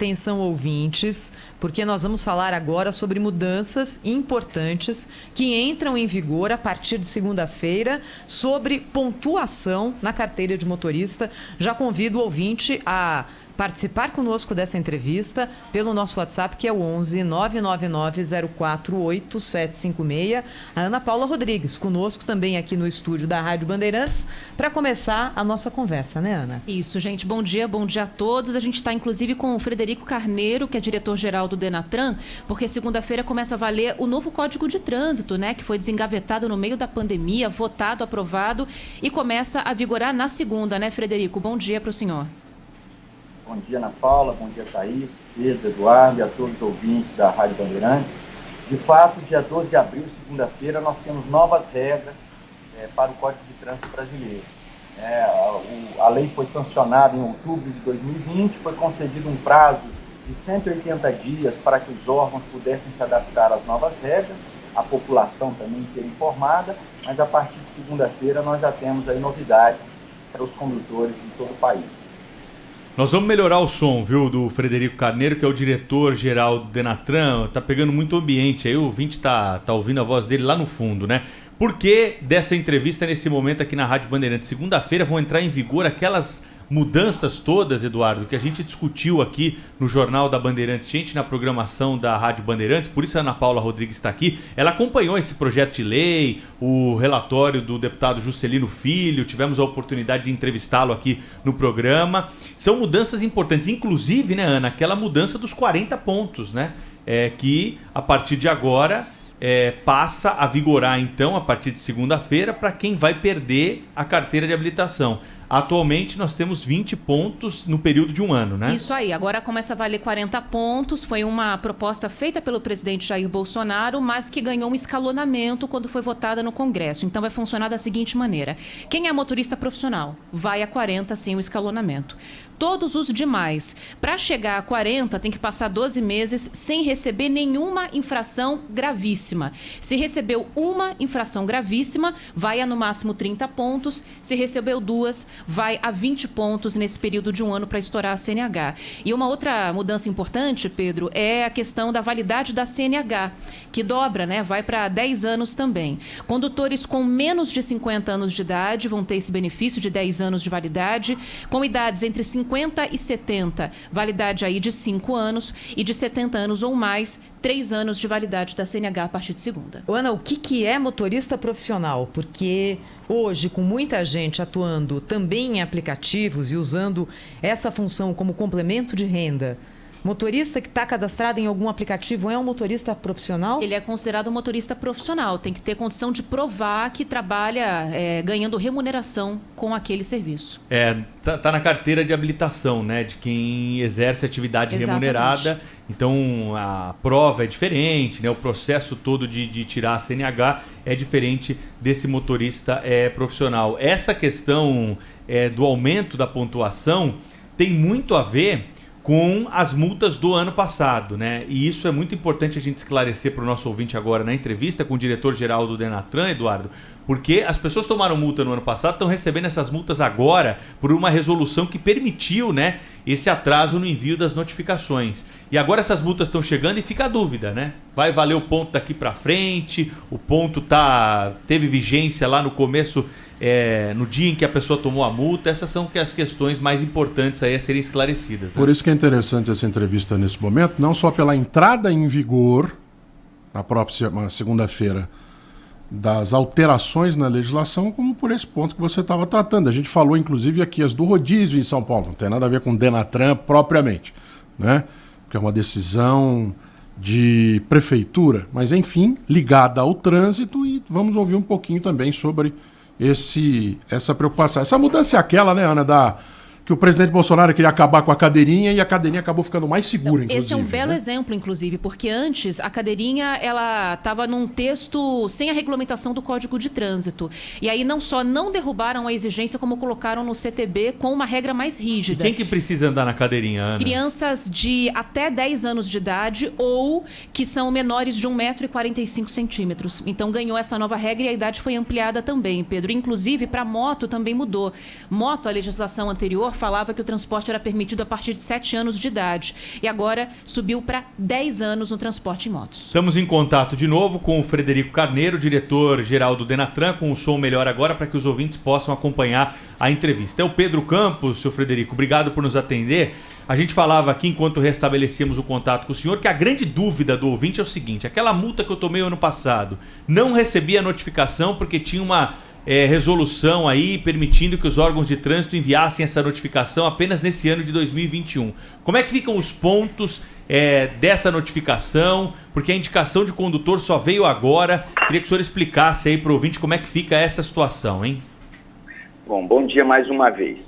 Atenção, ouvintes, porque nós vamos falar agora sobre mudanças importantes que entram em vigor a partir de segunda-feira sobre pontuação na carteira de motorista. Já convido o ouvinte a participar conosco dessa entrevista pelo nosso WhatsApp, que é o 11 999 04 8756. A Ana Paula Rodrigues, conosco também aqui no estúdio da Rádio Bandeirantes, para começar a nossa conversa, né, Ana? Isso, gente. Bom dia a todos. A gente está, inclusive, com o Frederico Carneiro, que é diretor-geral do Denatran, porque segunda-feira começa a valer o novo Código de Trânsito, né, que foi desengavetado no meio da pandemia, votado, aprovado, e começa a vigorar na segunda, né, Frederico? Bom dia para o senhor. Bom dia, Ana Paula, bom dia, Thaís, Pedro, Eduardo e a todos os ouvintes da Rádio Bandeirantes. De fato, dia 12 de abril, segunda-feira, nós temos novas regras para o Código de Trânsito brasileiro. A lei foi sancionada em outubro de 2020, foi concedido um prazo de 180 dias para que os órgãos pudessem se adaptar às novas regras, a população também ser informada, mas a partir de segunda-feira nós já temos aí novidades para os condutores de todo o país. Nós vamos melhorar o som, viu, do Frederico Carneiro, que é o diretor-geral do Denatran. Tá pegando muito ambiente aí, o ouvinte tá ouvindo a voz dele lá no fundo, né? Por que dessa entrevista nesse momento aqui na Rádio Bandeirantes? Segunda-feira vão entrar em vigor aquelas mudanças todas, Eduardo, que a gente discutiu aqui no Jornal da Bandeirantes, gente, na programação da Rádio Bandeirantes. Por isso a Ana Paula Rodrigues está aqui. Ela acompanhou esse projeto de lei, o relatório do deputado Juscelino Filho, tivemos a oportunidade de entrevistá-lo aqui no programa. São mudanças importantes, inclusive, né, Ana, aquela mudança dos 40 pontos, né, que a partir de agora passa a vigorar, então, a partir de segunda-feira, para quem vai perder a carteira de habilitação. Atualmente nós temos 20 pontos no período de um ano, né? Isso aí, agora começa a valer 40 pontos, foi uma proposta feita pelo presidente Jair Bolsonaro, mas que ganhou um escalonamento quando foi votada no Congresso. Então vai funcionar da seguinte maneira: quem é motorista profissional vai a 40 sem o escalonamento. Todos os demais, para chegar a 40, tem que passar 12 meses sem receber nenhuma infração gravíssima. Se recebeu uma infração gravíssima, vai a no máximo 30 pontos. Se recebeu duas, vai a 20 pontos nesse período de um ano para estourar a CNH. E uma outra mudança importante, Pedro, é a questão da validade da CNH, que dobra, né? Vai para 10 anos também. Condutores com menos de 50 anos de idade vão ter esse benefício de 10 anos de validade. Com idades entre 50 e 70, validade aí de 5 anos. E de 70 anos ou mais, 3 anos de validade da CNH a partir de segunda. Ana, o que é motorista profissional? Porque hoje, com muita gente atuando também em aplicativos e usando essa função como complemento de renda, motorista que está cadastrado em algum aplicativo é um motorista profissional? Ele é considerado um motorista profissional, tem que ter condição de provar que trabalha ganhando remuneração com aquele serviço. Tá na carteira de habilitação, né, de quem exerce atividade remunerada. Então a prova é diferente, né, o processo todo de tirar a CNH é diferente desse motorista profissional. Essa questão do aumento da pontuação tem muito a ver com as multas do ano passado, né? E isso é muito importante a gente esclarecer para o nosso ouvinte agora na entrevista com o diretor-geral do Denatran, Eduardo, porque as pessoas tomaram multa no ano passado, estão recebendo essas multas agora por uma resolução que permitiu, né, esse atraso no envio das notificações. E agora essas multas estão chegando e fica a dúvida, né? Vai valer o ponto daqui para frente? O ponto teve vigência lá no começo, no dia em que a pessoa tomou a multa? Essas são as questões mais importantes aí a serem esclarecidas, né? Por isso que é interessante essa entrevista nesse momento, não só pela entrada em vigor, na próxima segunda-feira, das alterações na legislação, como por esse ponto que você estava tratando. A gente falou, inclusive, aqui as do rodízio em São Paulo, não tem nada a ver com o Denatran propriamente, né? Que é uma decisão de prefeitura, mas, enfim, ligada ao trânsito, e vamos ouvir um pouquinho também sobre essa preocupação. Essa mudança é aquela, né, Ana, que o presidente Bolsonaro queria acabar com a cadeirinha e a cadeirinha acabou ficando mais segura, inclusive. Esse é um belo exemplo, inclusive, porque antes a cadeirinha ela estava num texto sem a regulamentação do Código de Trânsito. E aí não só não derrubaram a exigência, como colocaram no CTB com uma regra mais rígida. E quem que precisa andar na cadeirinha, Ana? Crianças de até 10 anos de idade ou que são menores de 1,45 m. Então ganhou essa nova regra e a idade foi ampliada também, Pedro. Inclusive, para moto também mudou. Moto, a legislação anterior falava que o transporte era permitido a partir de 7 anos de idade. E agora subiu para 10 anos no transporte em motos. Estamos em contato de novo com o Frederico Carneiro, diretor-geral do Denatran, com o som melhor agora para que os ouvintes possam acompanhar a entrevista. É o Pedro Campos, seu Frederico, obrigado por nos atender. A gente falava aqui, enquanto restabelecíamos o contato com o senhor, que a grande dúvida do ouvinte é o seguinte: aquela multa que eu tomei ano passado, não recebi a notificação porque tinha uma resolução aí permitindo que os órgãos de trânsito enviassem essa notificação apenas nesse ano de 2021. Como é que ficam os pontos dessa notificação? Porque a indicação de condutor só veio agora. Queria que o senhor explicasse aí para o ouvinte como é que fica essa situação, hein? Bom dia mais uma vez.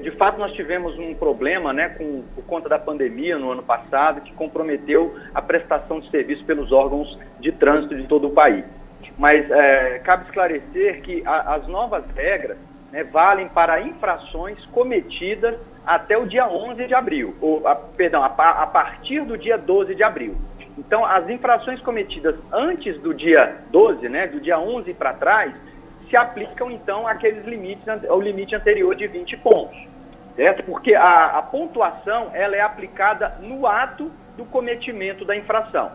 De fato, nós tivemos um problema, né, por conta da pandemia no ano passado, que comprometeu a prestação de serviço pelos órgãos de trânsito de todo o país. Mas cabe esclarecer que as novas regras, né, valem para infrações cometidas até o dia 11 de abril, a partir do dia 12 de abril. Então, as infrações cometidas antes do dia 12, né, do dia 11 para trás, se aplicam, então, àqueles limites, ao limite anterior de 20 pontos, certo? Porque a pontuação, ela é aplicada no ato do cometimento da infração.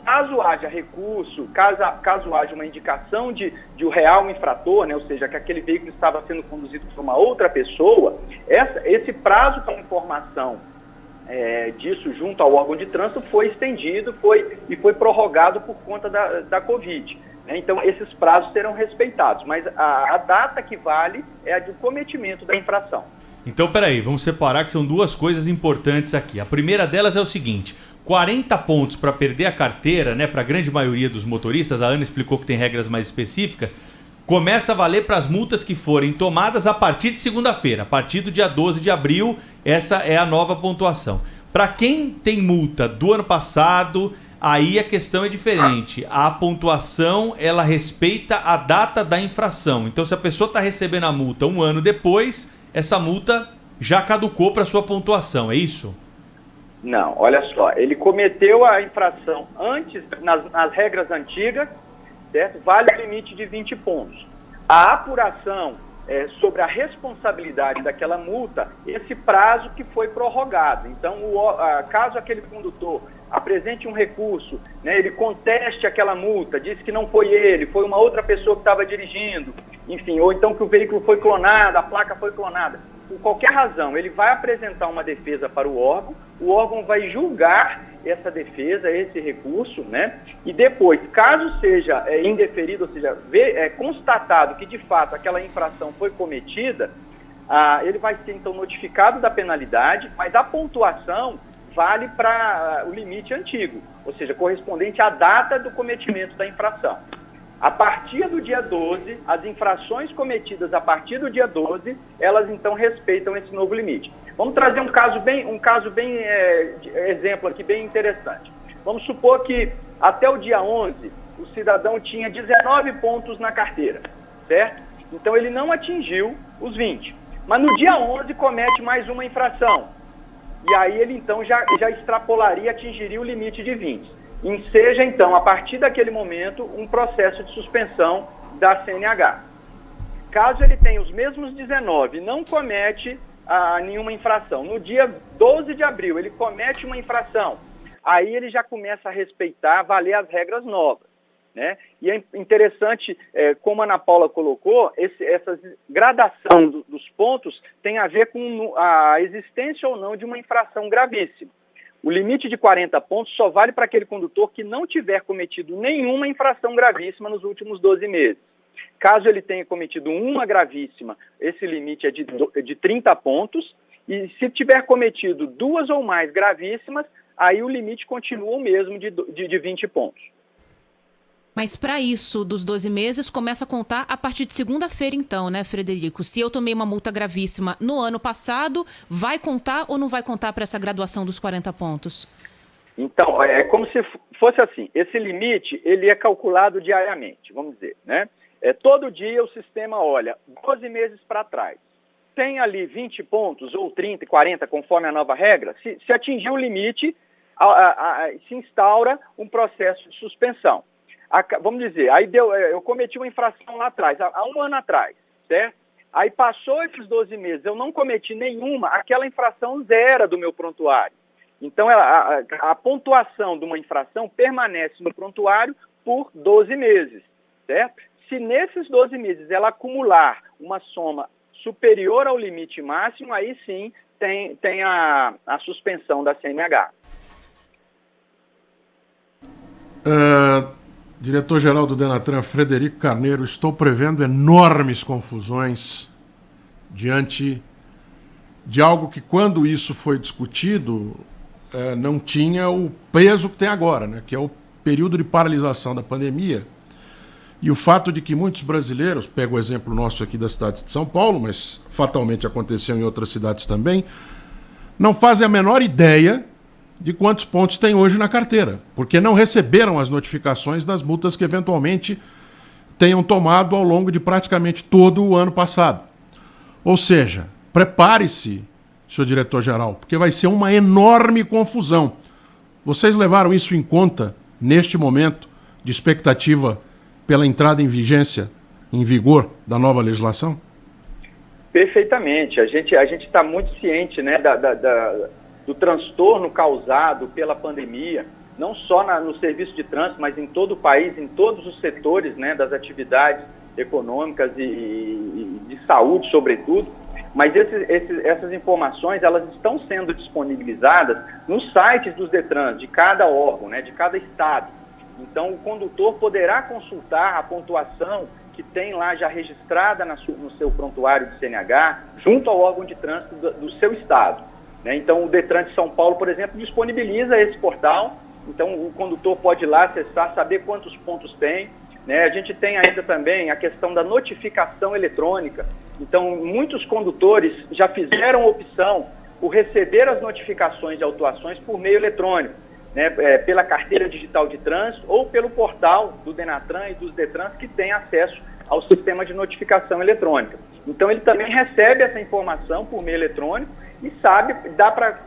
Caso haja recurso, caso haja uma indicação de um real infrator, né, ou seja, que aquele veículo estava sendo conduzido por uma outra pessoa, esse prazo para informação disso junto ao órgão de trânsito foi estendido e foi prorrogado por conta da Covid. Então, esses prazos serão respeitados, mas a data que vale é a do cometimento da infração. Então, peraí, vamos separar que são duas coisas importantes aqui. A primeira delas é o seguinte: 40 pontos para perder a carteira, né, para a grande maioria dos motoristas, a Ana explicou que tem regras mais específicas, começa a valer para as multas que forem tomadas a partir de segunda-feira, a partir do dia 12 de abril, essa é a nova pontuação. Para quem tem multa do ano passado, aí a questão é diferente. A pontuação, ela respeita a data da infração. Então, se a pessoa está recebendo a multa um ano depois, essa multa já caducou para sua pontuação, é isso? Não, olha só, ele cometeu a infração antes, nas regras antigas, certo? Vale o limite de 20 pontos. A apuração sobre a responsabilidade daquela multa, esse prazo que foi prorrogado. Então, caso aquele condutor apresente um recurso, né, ele conteste aquela multa, disse que não foi ele, foi uma outra pessoa que estava dirigindo, enfim, ou então que o veículo foi clonado, a placa foi clonada. Por qualquer razão, ele vai apresentar uma defesa para o órgão vai julgar essa defesa, esse recurso, né? E depois, caso seja indeferido, ou seja, constatado que de fato aquela infração foi cometida, ele vai ser então notificado da penalidade, mas a pontuação vale para o limite antigo, ou seja, correspondente à data do cometimento da infração. A partir do dia 12, as infrações cometidas a partir do dia 12, elas então respeitam esse novo limite. Vamos trazer um caso bem exemplo aqui, bem interessante. Vamos supor que até o dia 11, o cidadão tinha 19 pontos na carteira, certo? Então ele não atingiu os 20. Mas no dia 11 comete mais uma infração. E aí ele então já extrapolaria, atingiria o limite de 20. Enseja, então, a partir daquele momento, um processo de suspensão da CNH. Caso ele tenha os mesmos 19 e não comete nenhuma infração, no dia 12 de abril ele comete uma infração, aí ele já começa a respeitar, valer as regras novas, né? E é interessante, como a Ana Paula colocou, essa gradação dos pontos tem a ver com a existência ou não de uma infração gravíssima. O limite de 40 pontos só vale para aquele condutor que não tiver cometido nenhuma infração gravíssima nos últimos 12 meses. Caso ele tenha cometido uma gravíssima, esse limite é de 30 pontos, e se tiver cometido duas ou mais gravíssimas, aí o limite continua o mesmo de 20 pontos. Mas para isso, dos 12 meses, começa a contar a partir de segunda-feira então, né, Frederico? Se eu tomei uma multa gravíssima no ano passado, vai contar ou não vai contar para essa graduação dos 40 pontos? Então, é como se fosse assim, esse limite, ele é calculado diariamente, vamos dizer, né? Todo dia o sistema olha 12 meses para trás. Tem ali 20 pontos, ou 30, 40, conforme a nova regra, se atingir o limite, se instaura um processo de suspensão. Vamos dizer, aí eu cometi uma infração lá atrás, há um ano atrás, certo? Aí passou esses 12 meses, eu não cometi nenhuma, aquela infração zera do meu prontuário. Então, a pontuação de uma infração permanece no prontuário por 12 meses, certo? Se nesses 12 meses ela acumular uma soma superior ao limite máximo, aí sim tem a suspensão da CNH. Diretor-geral do Denatran, Frederico Carneiro, estou prevendo enormes confusões diante de algo que, quando isso foi discutido, não tinha o peso que tem agora, né? Que é o período de paralisação da pandemia. E o fato de que muitos brasileiros, pego o exemplo nosso aqui da cidade de São Paulo, mas fatalmente aconteceu em outras cidades também, não fazem a menor ideia de quantos pontos tem hoje na carteira, porque não receberam as notificações das multas que eventualmente tenham tomado ao longo de praticamente todo o ano passado. Ou seja, prepare-se, senhor diretor-geral, porque vai ser uma enorme confusão. Vocês levaram isso em conta neste momento de expectativa pela entrada em vigência, em vigor da nova legislação? Perfeitamente. A gente está muito ciente, né, do transtorno causado pela pandemia, não só no serviço de trânsito, mas em todo o país, em todos os setores, né, das atividades econômicas e de saúde, sobretudo. Mas essas informações, elas estão sendo disponibilizadas nos sites dos DETRANs, de cada órgão, né, de cada estado. Então, o condutor poderá consultar a pontuação que tem lá já registrada no seu prontuário de CNH, junto ao órgão de trânsito do seu estado. Né? Então, o DETRAN de São Paulo, por exemplo, disponibiliza esse portal. Então, o condutor pode ir lá acessar, saber quantos pontos tem. Né? A gente tem ainda também a questão da notificação eletrônica. Então, muitos condutores já fizeram opção por receber as notificações de autuações por meio eletrônico, né? Pela carteira digital de trânsito ou pelo portal do Denatran e dos DETRANs que tem acesso ao sistema de notificação eletrônica. Então, ele também recebe essa informação por meio eletrônico e sabe, dá para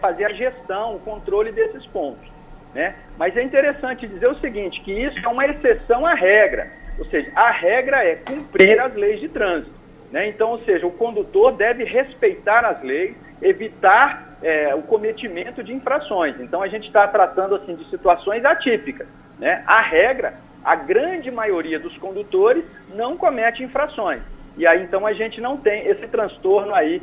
fazer a gestão, o controle desses pontos. Né? Mas é interessante dizer o seguinte, que isso é uma exceção à regra, ou seja, a regra é cumprir as leis de trânsito. Né? Então, ou seja, o condutor deve respeitar as leis, evitar o cometimento de infrações. Então, a gente está tratando assim, de situações atípicas. Né? A regra, a grande maioria dos condutores não comete infrações. E aí, então, a gente não tem esse transtorno aí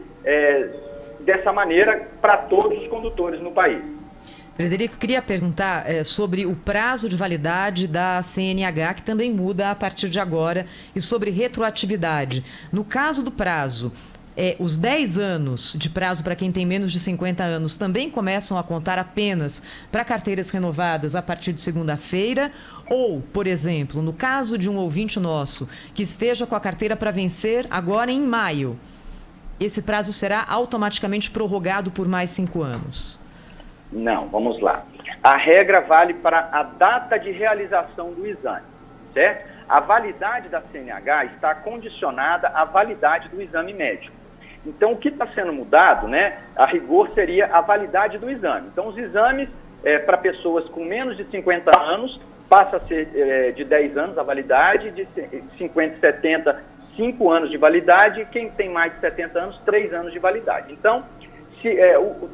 dessa maneira para todos os condutores no país. Frederico, queria perguntar sobre o prazo de validade da CNH, que também muda a partir de agora, e sobre retroatividade. No caso do prazo, os 10 anos de prazo para quem tem menos de 50 anos também começam a contar apenas para carteiras renovadas a partir de segunda-feira? Ou, por exemplo, no caso de um ouvinte nosso que esteja com a carteira para vencer agora em maio, esse prazo será automaticamente prorrogado por mais 5 anos? Não, vamos lá. A regra vale para a data de realização do exame, certo? A validade da CNH está condicionada à validade do exame médico. Então, o que está sendo mudado, né, a rigor, seria a validade do exame. Então, os exames para pessoas com menos de 50 anos passa a ser de 10 anos a validade, de 50 e 70, 5 anos de validade, e quem tem mais de 70 anos, 3 anos de validade. Então,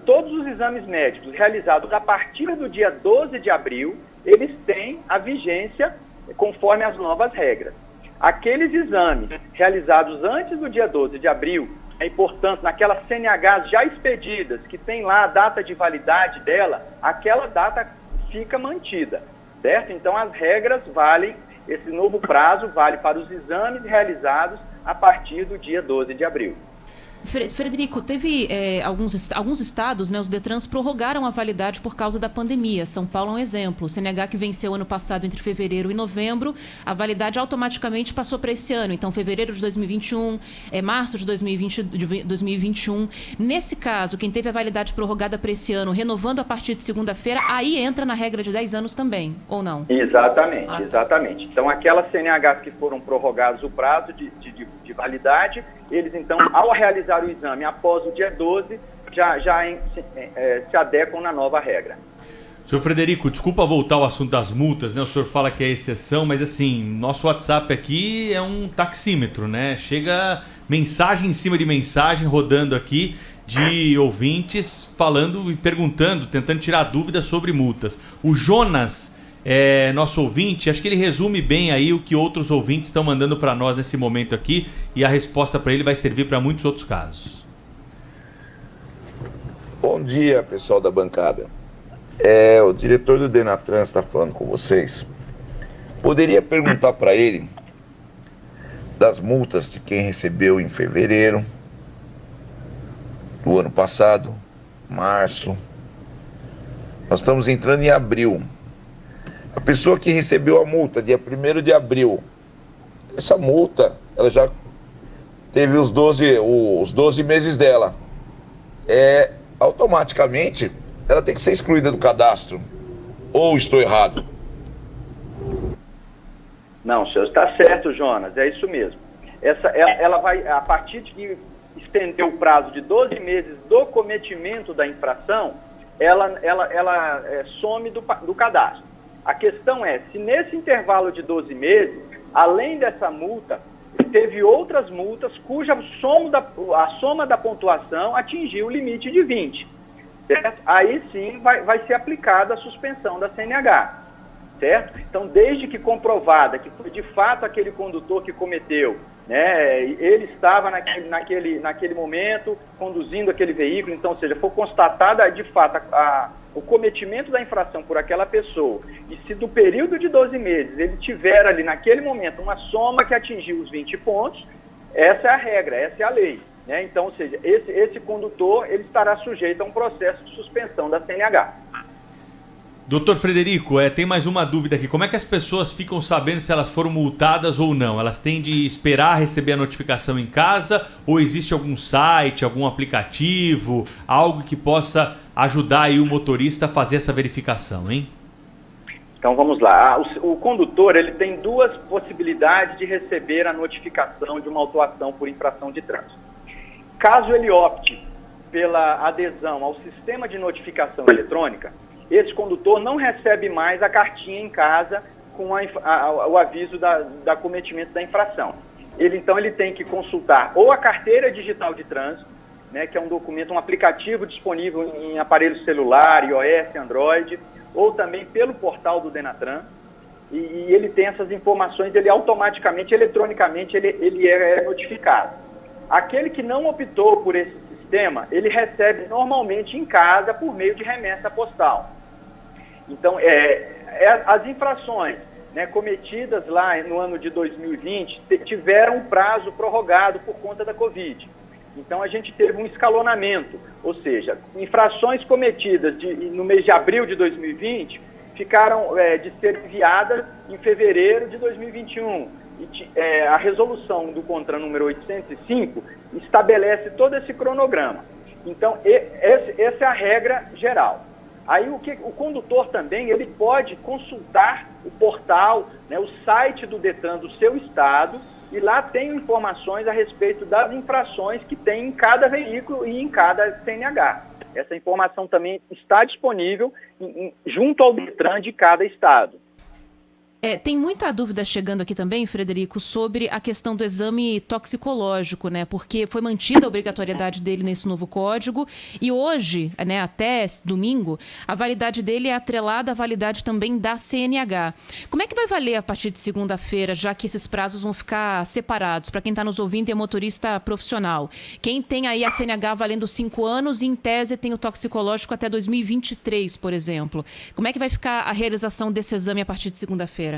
todos os exames médicos realizados a partir do dia 12 de abril, eles têm a vigência conforme as novas regras. Aqueles exames realizados antes do dia 12 de abril, e, portanto, naquelas CNHs já expedidas, que tem lá a data de validade dela, aquela data fica mantida, certo? Então, as regras valem, esse novo prazo vale para os exames realizados a partir do dia 12 de abril. Frederico, teve alguns estados, né, os DETRANs prorrogaram a validade por causa da pandemia. São Paulo é um exemplo. O CNH que venceu ano passado entre fevereiro e novembro, a validade automaticamente passou para esse ano. Então, fevereiro de 2021, março de 2021. Nesse caso, quem teve a validade prorrogada para esse ano, renovando a partir de segunda-feira, aí entra na regra de 10 anos também, ou não? Exatamente, exatamente. Então, aquelas CNHs que foram prorrogados o prazo de validade, eles, então, ao realizar o exame após o dia 12, já se adequam na nova regra. Senhor Frederico, desculpa voltar ao assunto das multas, né? O senhor fala que é exceção, mas assim, nosso WhatsApp aqui é um taxímetro, né? Chega mensagem em cima de mensagem rodando aqui de ouvintes falando e perguntando, tentando tirar dúvidas sobre multas. O Jonas, nosso ouvinte, acho que ele resume bem aí o que outros ouvintes estão mandando para nós nesse momento aqui, e a resposta para ele vai servir para muitos outros casos. Bom dia, pessoal da bancada. O diretor do Denatran está falando com vocês. Poderia perguntar para ele das multas de quem recebeu em fevereiro do ano passado, março. Nós estamos entrando em abril. A pessoa que recebeu a multa dia 1º de abril, essa multa, ela já teve os 12 meses dela. Automaticamente, ela tem que ser excluída do cadastro. Ou estou errado? Não, o senhor está certo, Jonas, é isso mesmo. Ela vai, a partir de que estender o prazo de 12 meses do cometimento da infração, ela some do cadastro. A questão é, se nesse intervalo de 12 meses, além dessa multa, teve outras multas cuja a soma da pontuação atingiu o limite de 20. Certo? Aí sim vai ser aplicada a suspensão da CNH. Certo? Então, desde que comprovada que foi de fato aquele condutor que cometeu, né, ele estava naquele momento conduzindo aquele veículo, então, ou seja, for constatada de fato o cometimento da infração por aquela pessoa, e se do período de 12 meses ele tiver ali naquele momento uma soma que atingiu os 20 pontos, essa é a regra, essa é a lei. Né? Então, ou seja, esse condutor ele estará sujeito a um processo de suspensão da CNH. Doutor Frederico, tem mais uma dúvida aqui. Como é que as pessoas ficam sabendo se elas foram multadas ou não? Elas têm de esperar receber a notificação em casa, ou existe algum site, algum aplicativo, algo que possa ajudar aí o motorista a fazer essa verificação, hein? Então vamos lá. O condutor ele tem duas possibilidades de receber a notificação de uma autuação por infração de trânsito. Caso ele opte pela adesão ao sistema de notificação eletrônica, esse condutor não recebe mais a cartinha em casa com o aviso da cometimento da infração. Então ele tem que consultar ou a carteira digital de trânsito, né, que é um documento, um aplicativo disponível em aparelho celular, iOS, Android, ou também pelo portal do Denatran, e ele tem essas informações, ele automaticamente, eletronicamente, ele é notificado. Aquele que não optou por esse sistema, ele recebe normalmente em casa por meio de remessa postal. Então, as infrações, né, cometidas lá no ano de 2020 tiveram um prazo prorrogado por conta da Covid. Então, a gente teve um escalonamento, ou seja, infrações cometidas no mês de abril de 2020 ficaram de ser enviadas em fevereiro de 2021. A resolução do CONTRAN número 805 estabelece todo esse cronograma. Então, essa é a regra geral. Aí o condutor também ele pode consultar o portal, né, o site do Detran do seu estado, e lá tem informações a respeito das infrações que tem em cada veículo e em cada CNH. Essa informação também está disponível junto ao Detran de cada estado. Tem muita dúvida chegando aqui também, Frederico, sobre a questão do exame toxicológico, né? Porque foi mantida a obrigatoriedade dele nesse novo código e hoje, né, até domingo, a validade dele é atrelada à validade também da CNH. Como é que vai valer a partir de segunda-feira, já que esses prazos vão ficar separados? Para quem está nos ouvindo, é motorista profissional. Quem tem aí a CNH valendo 5 anos e, em tese, tem o toxicológico até 2023, por exemplo. Como é que vai ficar a realização desse exame a partir de segunda-feira?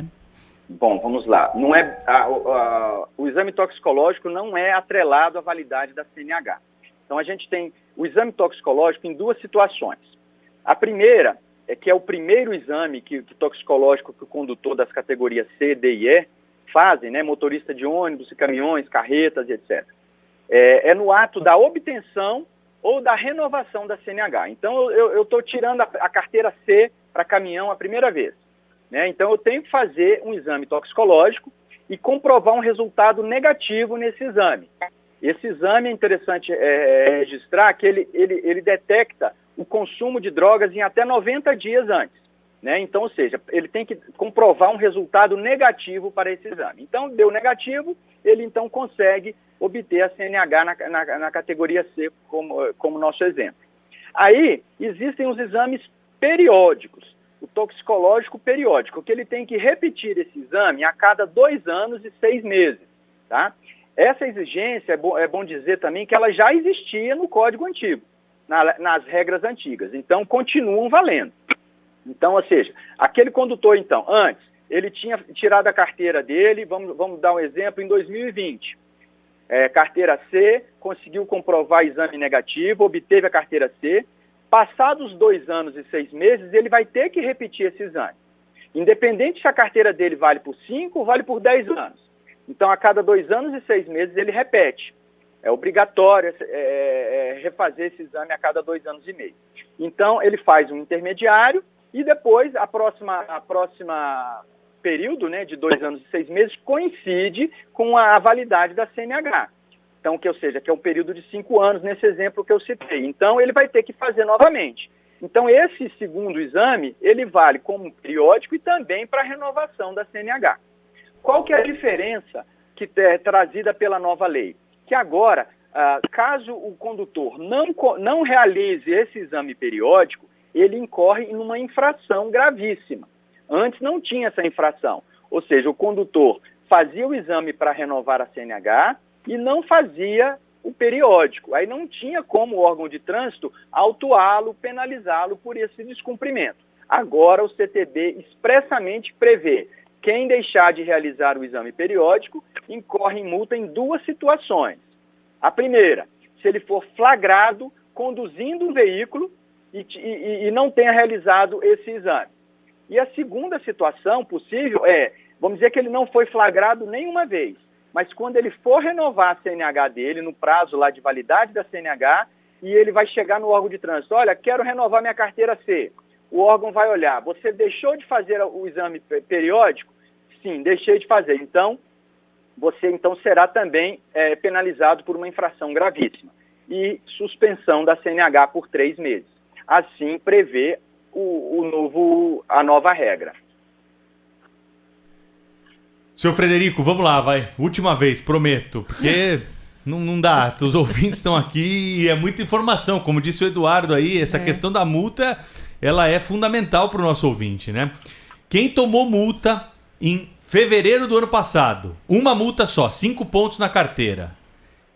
Bom, vamos lá. Não o exame toxicológico não é atrelado à validade da CNH. Então, a gente tem o exame toxicológico em duas situações. A primeira é que é o primeiro exame toxicológico que o condutor das categorias C, D e E fazem, né, motorista de ônibus e caminhões, carretas e etc. É no ato da obtenção ou da renovação da CNH. Então, eu estou tirando a carteira C para caminhão a primeira vez. Né? Então, eu tenho que fazer um exame toxicológico e comprovar um resultado negativo nesse exame. Esse exame é interessante registrar que ele detecta o consumo de drogas em até 90 dias antes. Né? Então, ou seja, ele tem que comprovar um resultado negativo para esse exame. Então, deu negativo, ele então consegue obter a CNH na categoria C, como nosso exemplo. Aí, existem os exames periódicos, o toxicológico periódico, que ele tem que repetir esse exame a cada 2 anos e 6 meses, tá? Essa exigência, é bom dizer também que ela já existia no Código Antigo, nas regras antigas, então continuam valendo. Então, ou seja, aquele condutor, então, antes, ele tinha tirado a carteira dele, vamos dar um exemplo, em 2020, carteira C, conseguiu comprovar exame negativo, obteve a carteira C, passados 2 anos e 6 meses, ele vai ter que repetir esse exame. Independente se a carteira dele vale por 5 ou vale por 10 anos. Então, a cada 2 anos e 6 meses, ele repete. É obrigatório refazer esse exame a cada 2 anos e meio. Então, ele faz um intermediário e depois, a próxima período, né, de 2 anos e 6 meses, coincide com a validade da CNH. Então, que é um período de 5 anos, nesse exemplo que eu citei. Então, ele vai ter que fazer novamente. Então, esse segundo exame, ele vale como periódico e também para a renovação da CNH. Qual que é a diferença que é trazida pela nova lei? Que agora, caso o condutor não realize esse exame periódico, ele incorre em uma infração gravíssima. Antes não tinha essa infração. Ou seja, o condutor fazia o exame para renovar a CNH e não fazia o periódico. Aí não tinha como o órgão de trânsito autuá-lo, penalizá-lo por esse descumprimento. Agora o CTB expressamente prevê: quem deixar de realizar o exame periódico incorre em multa em 2 situações. A primeira, se ele for flagrado conduzindo um veículo e não tenha realizado esse exame. E a segunda situação possível vamos dizer que ele não foi flagrado nenhuma vez, mas quando ele for renovar a CNH dele, no prazo lá de validade da CNH, e ele vai chegar no órgão de trânsito: olha, quero renovar minha carteira C. O órgão vai olhar: você deixou de fazer o exame periódico? Sim, deixei de fazer. Então, você será também penalizado por uma infração gravíssima. E suspensão da CNH por 3 meses. Assim prevê a nova regra. Senhor Frederico, vamos lá, vai. Última vez, prometo. Porque não dá. Os ouvintes estão aqui e é muita informação. Como disse o Eduardo aí, essa questão da multa, ela é fundamental para o nosso ouvinte, né? Quem tomou multa em fevereiro do ano passado, uma multa só, 5 pontos na carteira,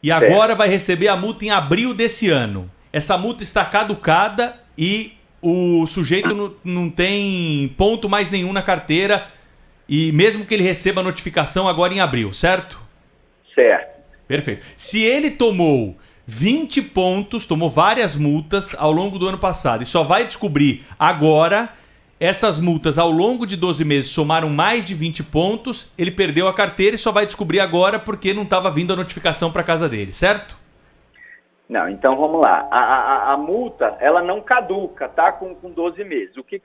e agora vai receber a multa em abril desse ano. Essa multa está caducada e o sujeito não tem ponto mais nenhum na carteira, e mesmo que ele receba a notificação agora em abril, certo? Certo. Perfeito. Se ele tomou 20 pontos, tomou várias multas ao longo do ano passado e só vai descobrir agora, essas multas ao longo de 12 meses somaram mais de 20 pontos, ele perdeu a carteira e só vai descobrir agora porque não estava vindo a notificação para casa dele, certo? Não, então vamos lá. A multa, ela não caduca, tá? Com 12 meses. O que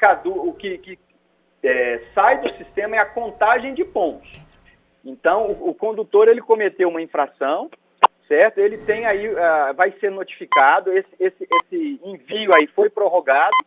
sai do sistema é a contagem de pontos. Então, o condutor, ele cometeu uma infração, certo? Ele tem aí, vai ser notificado, esse envio aí foi prorrogado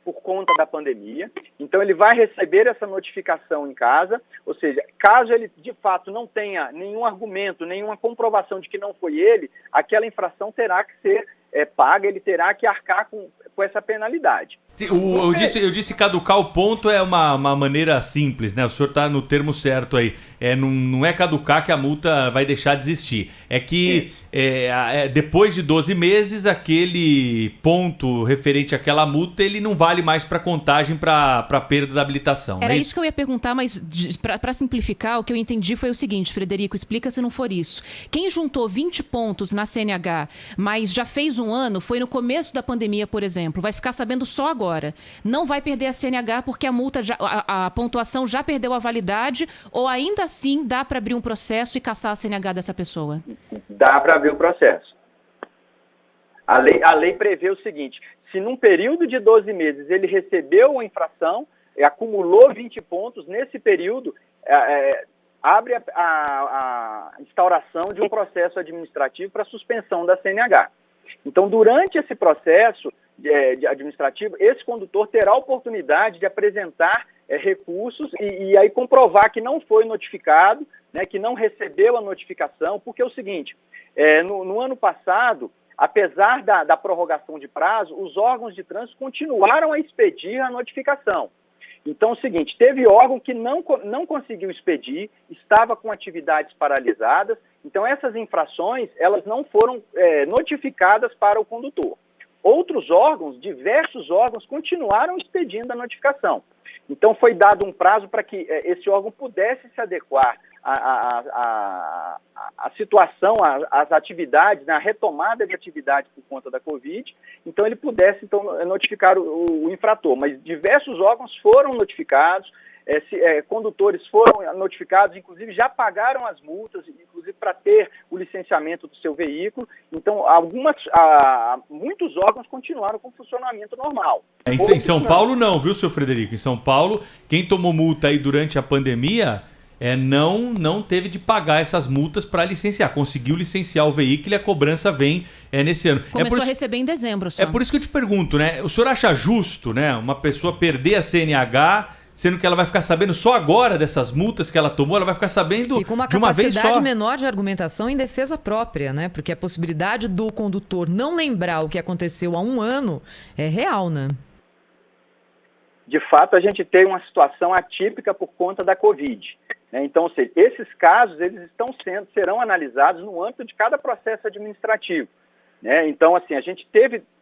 por conta da pandemia, então ele vai receber essa notificação em casa, ou seja, caso ele de fato não tenha nenhum argumento, nenhuma comprovação de que não foi ele, aquela infração terá que ser paga, ele terá que arcar com essa penalidade. Eu disse caducar o ponto é uma maneira simples, né? O senhor está no termo certo aí. Não é caducar que a multa vai deixar de existir. É que depois de 12 meses, aquele ponto referente àquela multa, ele não vale mais para contagem para perda da habilitação. Era isso que eu ia perguntar, mas para simplificar, o que eu entendi foi o seguinte: Frederico, explica se não for isso. Quem juntou 20 pontos na CNH, mas já fez um ano, foi no começo da pandemia, por exemplo, vai ficar sabendo só agora. Não vai perder a CNH porque a multa, a pontuação já perdeu a validade, ou ainda assim dá para abrir um processo e caçar a CNH dessa pessoa? Dá para abrir o processo. A lei prevê o seguinte: se num período de 12 meses ele recebeu a infração, acumulou 20 pontos, nesse período abre a instauração de um processo administrativo para suspensão da CNH. Então, durante esse processo administrativo, esse condutor terá a oportunidade de apresentar recursos e aí comprovar que não foi notificado, né, que não recebeu a notificação, porque é o seguinte, no ano passado, apesar da prorrogação de prazo, os órgãos de trânsito continuaram a expedir a notificação. Então, é o seguinte, teve órgão que não conseguiu expedir, estava com atividades paralisadas, então essas infrações, elas não foram notificadas para o condutor. Outros órgãos, diversos órgãos, continuaram expedindo a notificação. Então, foi dado um prazo para que esse órgão pudesse se adequar à situação, às atividades, na retomada de atividades por conta da Covid, então ele pudesse notificar o infrator. Mas diversos órgãos foram notificados, condutores foram notificados, inclusive já pagaram as multas, inclusive para ter o licenciamento do seu veículo. Então, muitos órgãos continuaram com o funcionamento normal. Em São Paulo não, viu, seu Frederico? Em São Paulo, quem tomou multa aí durante a pandemia não teve de pagar essas multas para licenciar. Conseguiu licenciar o veículo e a cobrança vem nesse ano. Começou a receber em dezembro só. É por isso que eu te pergunto, né? O senhor acha justo, né, uma pessoa perder a CNH, sendo que ela vai ficar sabendo só agora dessas multas que ela tomou, ela vai ficar sabendo e com uma de uma vez só. capacidade menor de argumentação em defesa própria, né? Porque a possibilidade do condutor não lembrar o que aconteceu há um ano é real, né? De fato, a gente tem uma situação atípica por conta da Covid. Então, ou seja, esses casos eles serão analisados no âmbito de cada processo administrativo. Né? Então, assim, a gente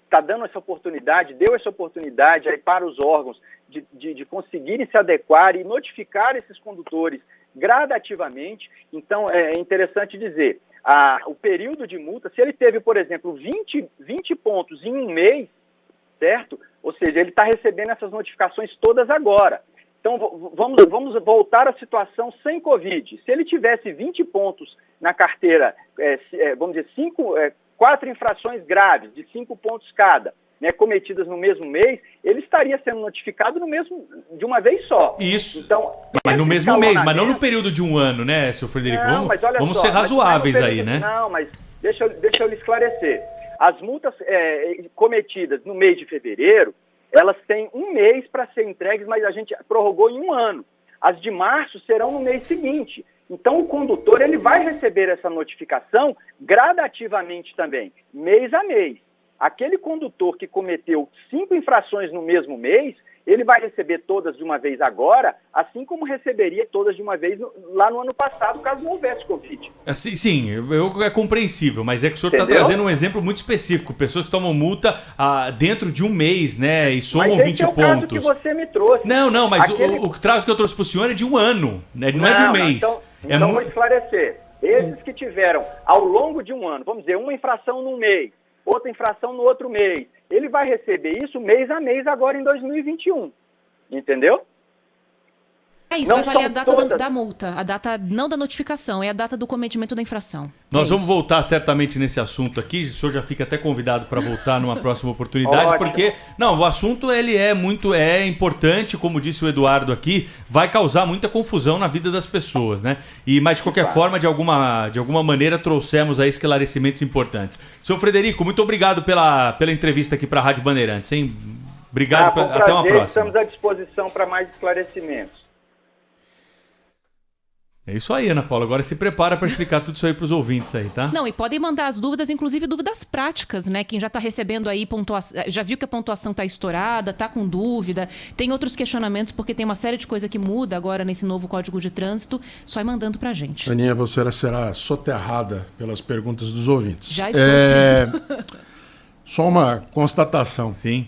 está dando essa oportunidade, deu essa oportunidade aí para os órgãos de conseguirem se adequar e notificar esses condutores gradativamente. Então, é interessante dizer, o período de multa, se ele teve, por exemplo, 20 pontos em um mês, certo? Ou seja, ele está recebendo essas notificações todas agora. Então, vamos voltar à situação sem Covid. Se ele tivesse 20 pontos na carteira, vamos dizer, 4 infrações graves, de 5 pontos cada, né, cometidas no mesmo mês, ele estaria sendo notificado de uma vez só. Isso. Então, mas no mesmo mês, mas não no período de um ano, né, seu Frederico? Não, vamos ser razoáveis aí, né? Não, mas deixa eu lhe esclarecer. As multas cometidas no mês de fevereiro, elas têm um mês para ser entregues, mas a gente prorrogou em um ano. As de março serão no mês seguinte. Então, o condutor ele vai receber essa notificação gradativamente também, mês a mês. Aquele condutor que cometeu 5 infrações no mesmo mês, ele vai receber todas de uma vez agora, assim como receberia todas de uma vez lá no ano passado, caso não houvesse Covid. Sim, é compreensível, mas é que o senhor está trazendo um exemplo muito específico. Pessoas que tomam multa dentro de um mês, né, e somam 20 pontos. Mas esse é o caso que você me trouxe. Não, mas o caso que eu trouxe para o senhor é de um ano, né? Não é de um mês. Então vou esclarecer. Esses que tiveram, ao longo de um ano, vamos dizer, uma infração num mês, outra infração no outro mês, ele vai receber isso mês a mês agora em 2021. Entendeu? Isso vai valer a data da multa, a data não da notificação, é a data do cometimento da infração. Nós vamos voltar certamente nesse assunto aqui, o senhor já fica até convidado para voltar numa próxima oportunidade, Ótimo. Porque o assunto ele é importante, como disse o Eduardo aqui, vai causar muita confusão na vida das pessoas, né? Mas de qualquer forma, de alguma maneira, trouxemos aí esclarecimentos importantes. Senhor Frederico, muito obrigado pela entrevista aqui para a Rádio Bandeirantes, hein? Obrigado, até uma próxima. Estamos à disposição para mais esclarecimentos. É isso aí, Ana Paula. Agora se prepara para explicar tudo isso aí para os ouvintes aí, tá? Não, e podem mandar as dúvidas, inclusive dúvidas práticas, né? Quem já está recebendo aí pontuação, já viu que a pontuação está estourada, está com dúvida, tem outros questionamentos, porque tem uma série de coisa que muda agora nesse novo Código de Trânsito, só ir mandando pra gente. Aninha, você será soterrada pelas perguntas dos ouvintes. Já estou sendo. Só uma constatação. Sim.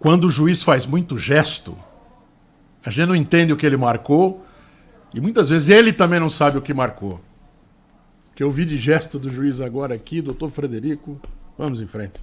Quando o juiz faz muito gesto, a gente não entende o que ele marcou, e muitas vezes ele também não sabe o que marcou. O que eu vi de gesto do juiz agora aqui, doutor Frederico, vamos em frente.